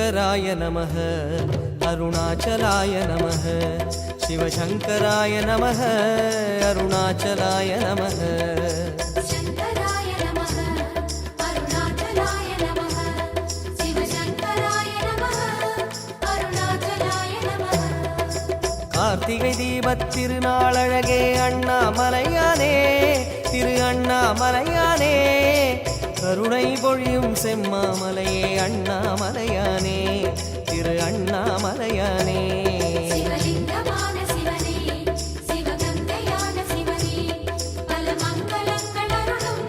शङ्कराय नमः अरुणाचलाय नमः शिवशङ्कराय नमः अरुणाचलाय नमः शङ्कराय नमः अरुणाचलाय नमः शिवशङ्कराय नमः अरुणाचलाय नमः कार्तिகை தீபத் திருநாளழகே அண்ணாமலையானே திரு அண்ணாமலையானே கருணை பொழியும் செம்மாமலையே அண்ணாமலையானே திரு அண்ணாமலையானே சிவலிங்கமான சிவனே சிவகங்கையான சிவனே பல மங்களங்கள் அருளும்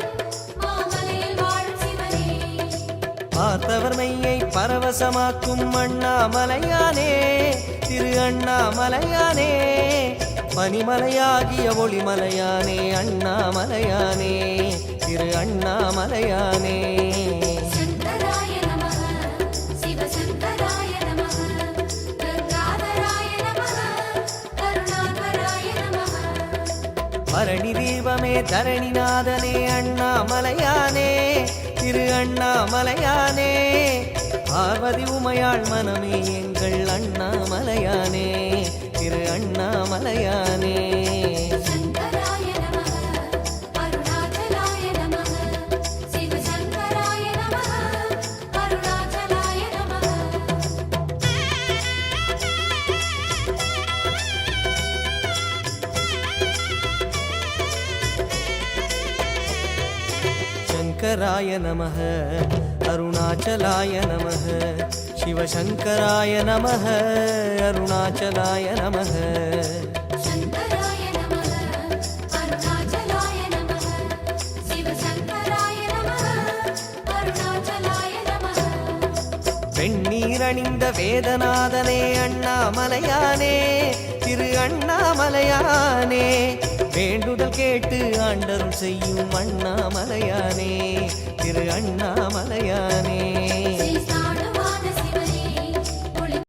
மாமலையில் வாழும் சிவனே பார்த்தவர் மெய்யை பரவசமாக்கும் அண்ணாமலையானே திரு அண்ணாமலையானே பனிமலையாகிய ஒளிமலையானே அண்ணாமலையானே திரு அண்ணாமலையானே शङ्कराय नमः शिवशङ्कराय नमः गङ्गाधराय नमः करुणाकराय नमः பரணி தீபமே தரணிநாதனே அண்ணாமலையானே திரு அண்ணாமலையானே பார்வதி உமையாள் மனமே எங்கள் அண்ணாமலையானே திரு அண்ணாமலையானே शङ्कराय नमः अरुणाचलाय नमः शिवशङ्कराय नमः अरुणाचलाय नमः शङ्कराय नमः अरुणाचलाय नमः शिवशङ्कराय नमः अरुणाचलाय नमः शङ्कराय नमः अरुणाचलाय नमः शिवशङ्कराय नमः अरुणाचलाय नमः வெண்ணீரணிந்த வேதநாதனே அண்ணாமலையானே திரு அண்ணாமலையானே வேண்டுதல் கேட்டு ஆண்டருள் செய்யும் அண்ணாமலையானே திரு அண்ணாமலையானே श्री